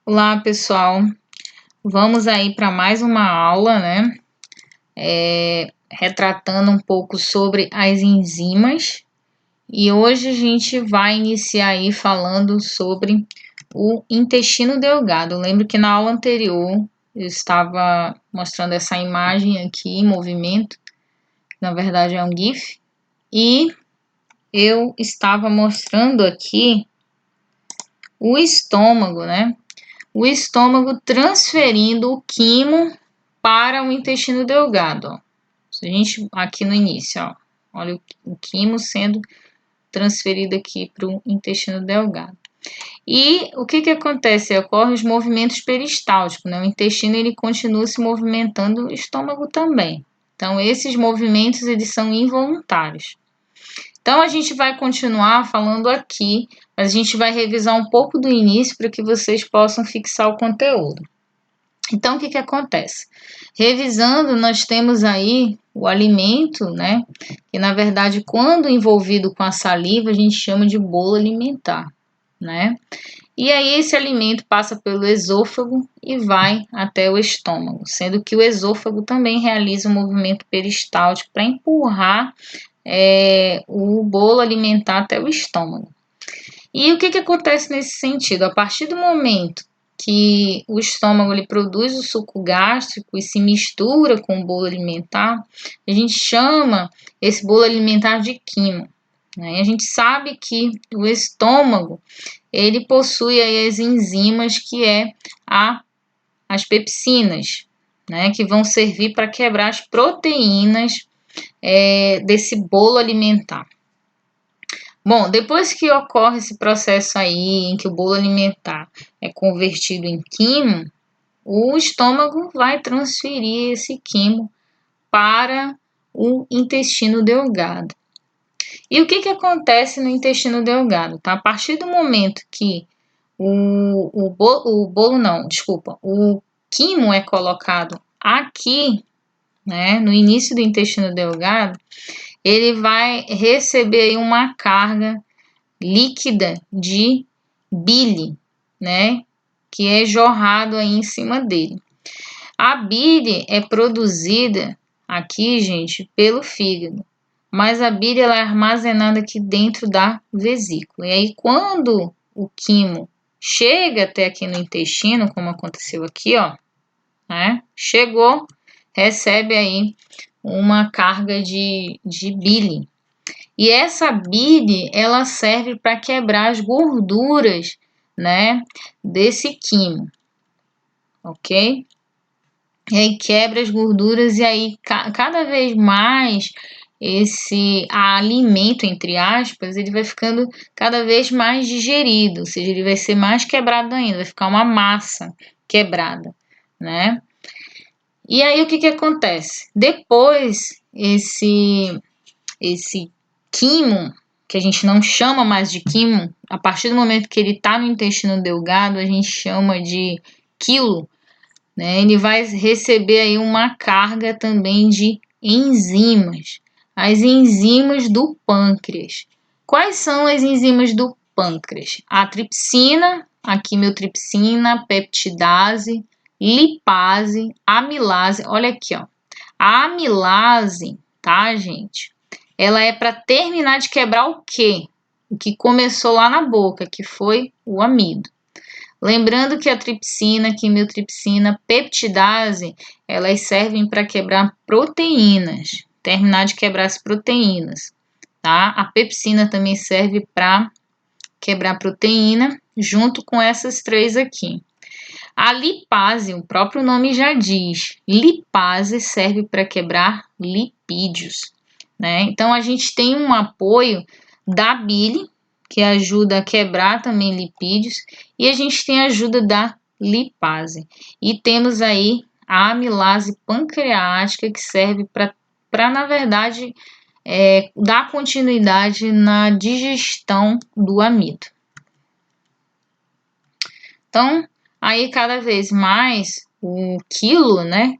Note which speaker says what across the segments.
Speaker 1: Olá, pessoal. Vamos aí para mais uma aula, né? Retratando um pouco sobre as enzimas. E hoje a gente vai iniciar aí falando sobre o intestino delgado. Eu lembro que na aula anterior eu estava mostrando essa imagem aqui em movimento. Na verdade é um GIF. E eu estava mostrando aqui o estômago, né? O estômago transferindo o quimo para o intestino delgado, ó. A gente aqui no início, ó, olha o quimo sendo transferido aqui para o intestino delgado. E o que acontece? Ocorrem os movimentos peristálticos, né? O intestino ele continua se movimentando, o estômago também. Então esses movimentos eles são involuntários. Então a gente vai continuar falando aqui, mas a gente vai revisar um pouco do início para que vocês possam fixar o conteúdo. Então o que acontece? Revisando, nós temos aí o alimento, né? Que na verdade, quando envolvido com a saliva, a gente chama de bolo alimentar, né? E aí esse alimento passa pelo esôfago e vai até o estômago, sendo que o esôfago também realiza um movimento peristáltico para empurrar o bolo alimentar até o estômago. E o que acontece nesse sentido? A partir do momento que o estômago ele produz o suco gástrico e se mistura com o bolo alimentar, a gente chama esse bolo alimentar de quimo, né? E a gente sabe que o estômago ele possui aí as enzimas que as pepsinas, né? Que vão servir para quebrar as proteínas desse bolo alimentar. Bom, depois que ocorre esse processo aí, em que o bolo alimentar é convertido em quimo, o estômago vai transferir esse quimo para o intestino delgado. E o que acontece no intestino delgado? Tá? A partir do momento que o quimo é colocado aqui, né, no início do intestino delgado, ele vai receber aí uma carga líquida de bile, né, que é jorrado aí em cima dele. A bile é produzida aqui, gente, pelo fígado, mas a bile ela é armazenada aqui dentro da vesícula. E aí quando o quimo chega até aqui no intestino, como aconteceu aqui, ó, né, chegou, recebe aí uma carga de bile. E essa bile, ela serve para quebrar as gorduras, né, desse quimo, ok? E aí quebra as gorduras e aí cada vez mais esse alimento, entre aspas, ele vai ficando cada vez mais digerido, ou seja, ele vai ser mais quebrado ainda, vai ficar uma massa quebrada, né? E aí o que acontece? Depois esse quimo, que a gente não chama mais de quimo, a partir do momento que ele está no intestino delgado, a gente chama de quilo, né? Ele vai receber aí uma carga também de enzimas, as enzimas do pâncreas. Quais são as enzimas do pâncreas? A tripsina, a quimiotripsina, peptidase, lipase, amilase. Olha aqui, ó. A amilase, tá, gente? Ela é para terminar de quebrar o quê? O que começou lá na boca, que foi o amido. Lembrando que a tripsina, quimiotripsina, peptidase, elas servem para quebrar proteínas, terminar de quebrar as proteínas, tá? A pepsina também serve para quebrar proteína, junto com essas três aqui. A lipase, o próprio nome já diz, lipase serve para quebrar lipídios, né? Então a gente tem um apoio da bile, que ajuda a quebrar também lipídios, e a gente tem a ajuda da lipase. E temos aí a amilase pancreática, que serve para na verdade, dar continuidade na digestão do amido. Então, aí cada vez mais o quilo, né,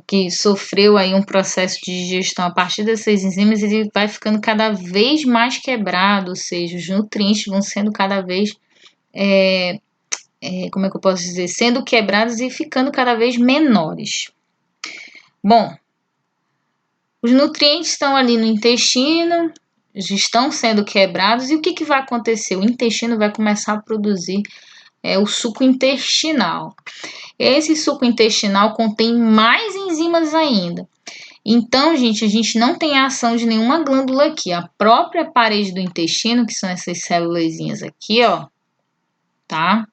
Speaker 1: que sofreu aí um processo de digestão a partir dessas enzimas, ele vai ficando cada vez mais quebrado, ou seja, os nutrientes vão sendo cada vez como é que eu posso dizer? Sendo quebradas e ficando cada vez menores. Bom, os nutrientes estão ali no intestino, estão sendo quebrados, e o que vai acontecer? O intestino vai começar a produzir o suco intestinal. Esse suco intestinal contém mais enzimas ainda. Então, gente, a gente não tem a ação de nenhuma glândula aqui. A própria parede do intestino, que são essas célulazinhas aqui, ó, tá?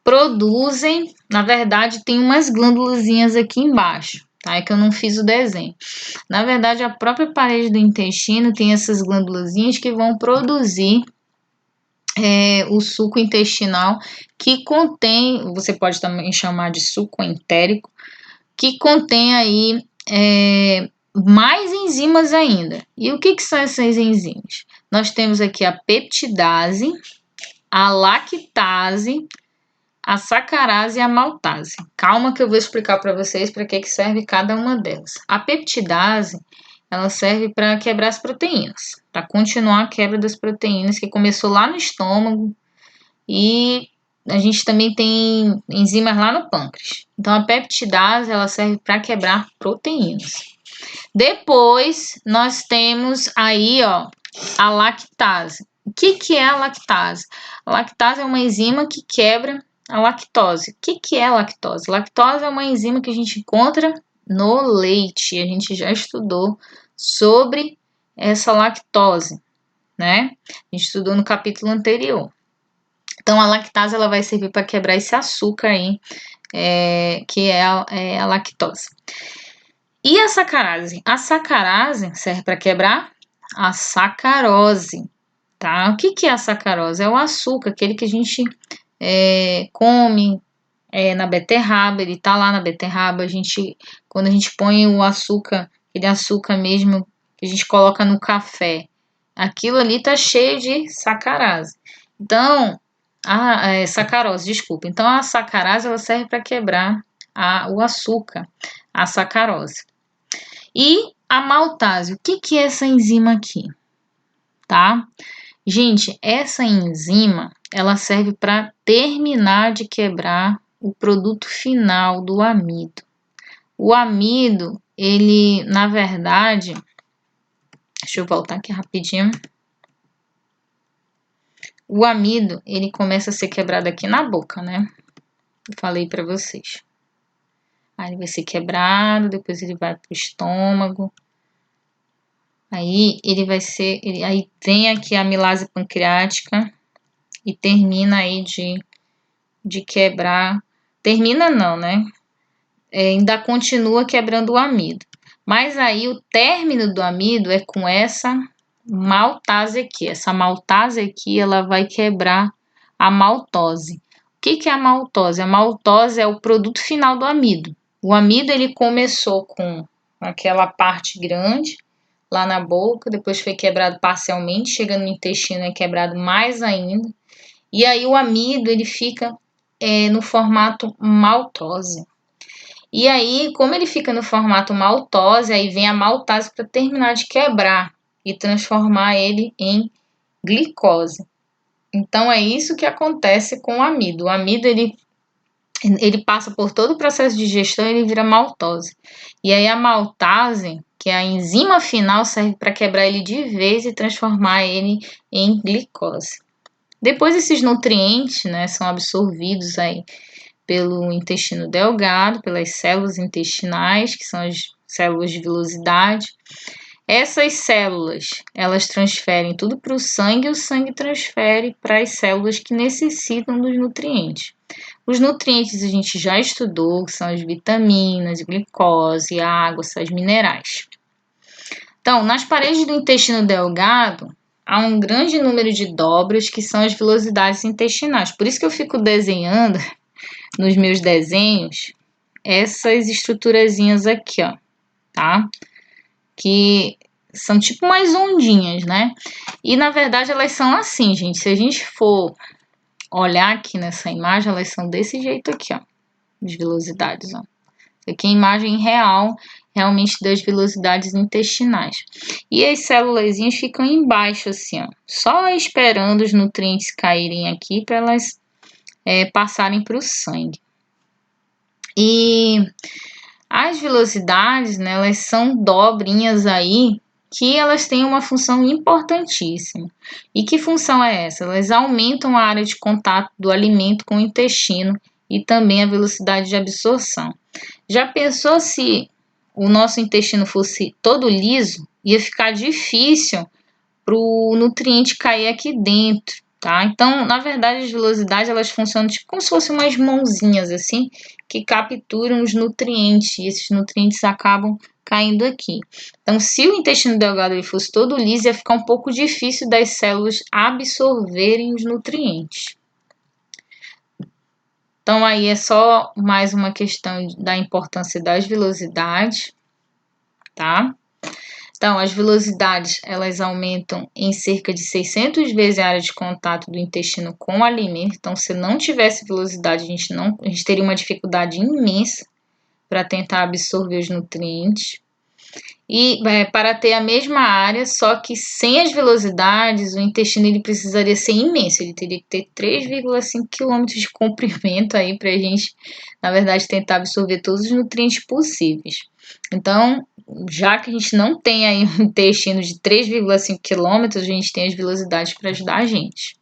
Speaker 1: Produzem, na verdade, tem umas glândulazinhas aqui embaixo, tá? É que eu não fiz o desenho. Na verdade, a própria parede do intestino tem essas glândulazinhas que vão produzir o suco intestinal, que contém, você pode também chamar de suco entérico, que contém aí mais enzimas ainda. E o que são essas enzimas? Nós temos aqui a peptidase, a lactase, a sacarase e a maltase. Calma que eu vou explicar para vocês para que serve cada uma delas. A peptidase, ela serve para quebrar as proteínas, para continuar a quebra das proteínas que começou lá no estômago, e a gente também tem enzimas lá no pâncreas. Então a peptidase, ela serve para quebrar proteínas. Depois nós temos aí, ó, a lactase. O que é a lactase? A lactase é uma enzima que quebra a lactose. O que é a lactose? Lactose é uma enzima que a gente encontra no leite. A gente já estudou sobre essa lactose, né? A gente estudou no capítulo anterior. Então, a lactase, ela vai servir para quebrar esse açúcar aí, que é a lactose. E a sacarase? A sacarase serve para quebrar a sacarose, tá? O que é a sacarose? É o açúcar, aquele que a gente come na beterraba, ele tá lá na beterraba. Quando a gente põe o açúcar, aquele açúcar mesmo que a gente coloca no café, aquilo ali tá cheio de sacarase. Então, sacarose, desculpa. Então, a sacarase, ela serve para quebrar o açúcar, a sacarose. E a maltase, o que é essa enzima aqui? Tá? Gente, essa enzima, ela serve para terminar de quebrar o produto final do amido. O amido, ele, na verdade, deixa eu voltar aqui rapidinho. O amido, ele começa a ser quebrado aqui na boca, né? Eu falei para vocês. Aí ele vai ser quebrado, depois ele vai pro estômago. Aí ele vai ser, aí vem aqui a amilase pancreática e termina aí de quebrar. Termina não, né? Ainda continua quebrando o amido. Mas aí o término do amido é com essa maltase aqui. Essa maltase aqui, ela vai quebrar a maltose. O que é a maltose? A maltose é o produto final do amido. O amido, ele começou com aquela parte grande lá na boca, depois foi quebrado parcialmente, chega no intestino, é quebrado mais ainda. E aí o amido, ele fica no formato maltose. E aí, como ele fica no formato maltose, aí vem a maltase para terminar de quebrar e transformar ele em glicose. Então, é isso que acontece com o amido. O amido, ele passa por todo o processo de digestão e ele vira maltose. E aí a maltase, que é a enzima final, serve para quebrar ele de vez e transformar ele em glicose. Depois esses nutrientes, né, são absorvidos aí pelo intestino delgado, pelas células intestinais, que são as células de vilosidade. Essas células, elas transferem tudo para o sangue e o sangue transfere para as células que necessitam dos nutrientes. Os nutrientes a gente já estudou, que são as vitaminas, glicose, água, sais minerais. Então, nas paredes do intestino delgado, há um grande número de dobras que são as vilosidades intestinais. Por isso que eu fico desenhando nos meus desenhos essas estruturazinhas aqui, ó, tá? Que são tipo umas ondinhas, né? E na verdade elas são assim, gente. Se a gente for olhar aqui nessa imagem, elas são desse jeito aqui, ó, as velocidades, ó. Aqui é a imagem real, realmente, das velocidades intestinais. E as célulazinhas ficam embaixo, assim, ó, só esperando os nutrientes caírem aqui para elas passarem para o sangue. E as velocidades, né, elas são dobrinhas aí que elas têm uma função importantíssima. E que função é essa? Elas aumentam a área de contato do alimento com o intestino e também a velocidade de absorção. Já pensou se o nosso intestino fosse todo liso? Ia ficar difícil para o nutriente cair aqui dentro, tá? Então, na verdade, as velocidades elas funcionam tipo como se fossem umas mãozinhas assim que capturam os nutrientes e esses nutrientes acabam caindo aqui. Então, se o intestino delgado ele fosse todo liso, ia ficar um pouco difícil das células absorverem os nutrientes. Então, aí é só mais uma questão da importância das velocidades, tá? Então, as velocidades, elas aumentam em cerca de 600 vezes a área de contato do intestino com o alimento. Então, se não tivesse velocidade, a gente teria uma dificuldade imensa para tentar absorver os nutrientes. E para ter a mesma área, só que sem as velocidades, o intestino ele precisaria ser imenso. Ele teria que ter 3,5 km de comprimento aí para a gente, na verdade, tentar absorver todos os nutrientes possíveis. Então, já que a gente não tem aí um intestino de 3,5 km, a gente tem as velocidades para ajudar a gente.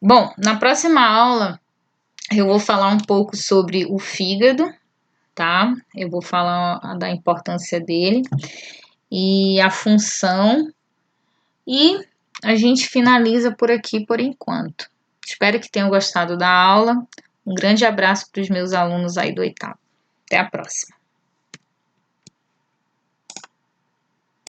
Speaker 1: Bom, na próxima aula eu vou falar um pouco sobre o fígado, tá? Eu vou falar da importância dele e a função, e a gente finaliza por aqui por enquanto. Espero que tenham gostado da aula. Um grande abraço para os meus alunos aí do 8º. Até a próxima.